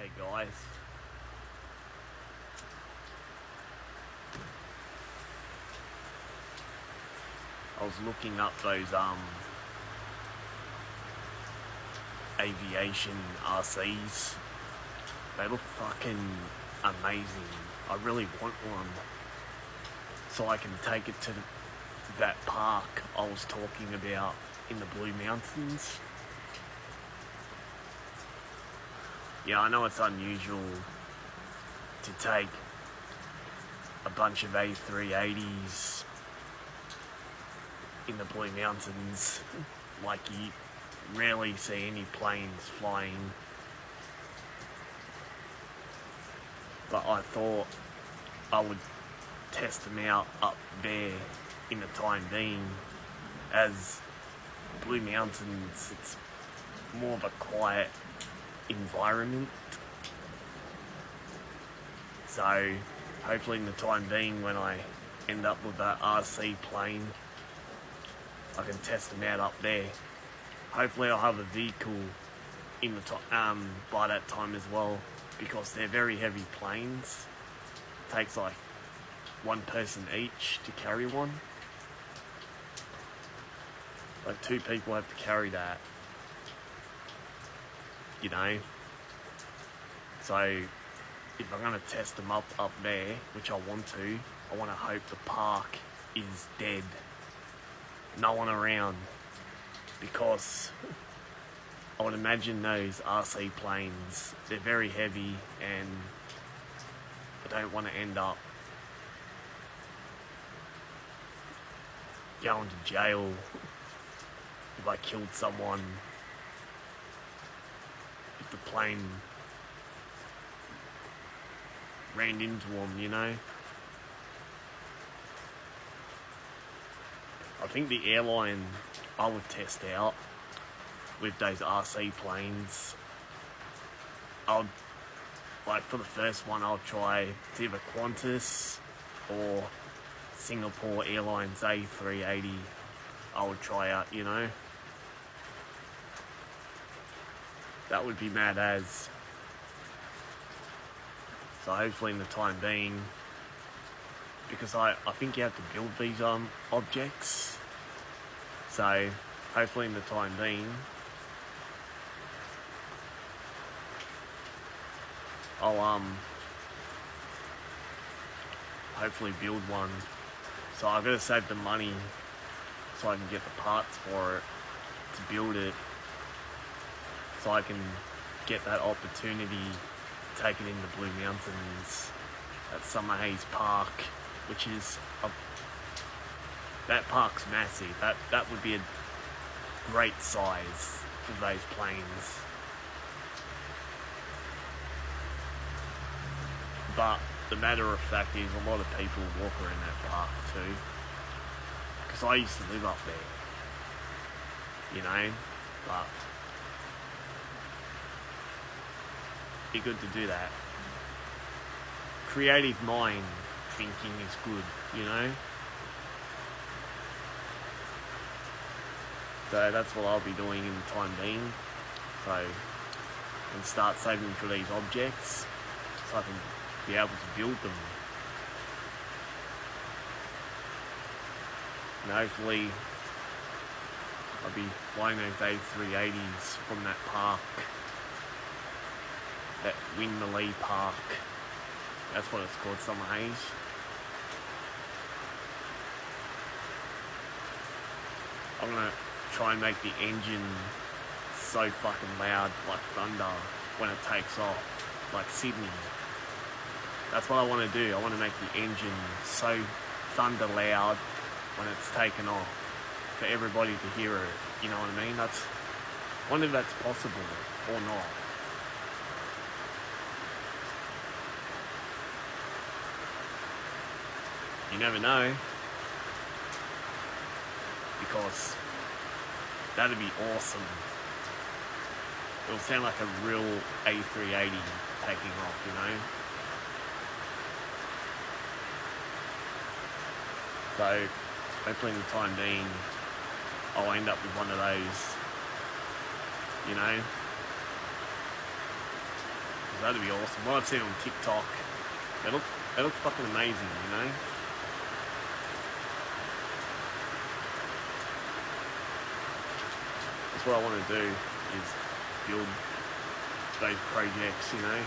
Hey guys, I was looking up those aviation RCs. They look fucking amazing. I really want one so I can take it to that park I was talking about in the Blue Mountains. Yeah, I know it's unusual to take a bunch of A380s in the Blue Mountains. Like, you rarely see any planes flying. But I thought I would test them out up there in the time being, as Blue Mountains, it's more of a quiet environment. So hopefully in the time being, when I end up with that RC plane, I can test them out up there. Hopefully I'll have a vehicle in the by that time as well, because they're very heavy planes. It takes like one person each to carry one. Like 2 people have to carry that, you know. So if I'm going to test them up there, which I want to hope the park is dead. No one around, because I would imagine those RC planes, they're very heavy, and I don't want to end up going to jail if I killed someone, if the plane ran into them, you know. I think the airline I would test out with those RC planes, for the first one, I'll try either Qantas or Singapore Airlines A380. I would try out, you know. That would be mad as. So hopefully in the time being, because I think you have to build these objects. So hopefully in the time being, I'll hopefully build one. So I've got to save the money so I can get the parts for it to build it, so I can get that opportunity to take it in the Blue Mountains at Summer Haze Park, which is that park's massive. That would be a great size for those planes. But the matter of fact is, a lot of people walk around that park too, because I used to live up there, you know. But be good to do that. Creative mind thinking is good, you know. So that's what I'll be doing in the time being. So I can start saving for these objects, so I can be able to build them. And hopefully I'll be flying those A380s from that park, that Winmalee Park. That's what it's called, Summer Haze. I'm gonna try and make the engine so fucking loud, like thunder, when it takes off, like Sydney. That's what I want to do. I want to make the engine so thunder loud when it's taken off, for everybody to hear it. You know what I mean? I wonder if that's possible or not. You never know, because that'd be awesome. It'll sound like a real A380 taking off, you know. So hopefully in the time being, I'll end up with one of those, you know. That'd be awesome. What I've seen on TikTok, they look fucking amazing, you know? That's what I want to do, is build those projects, you know?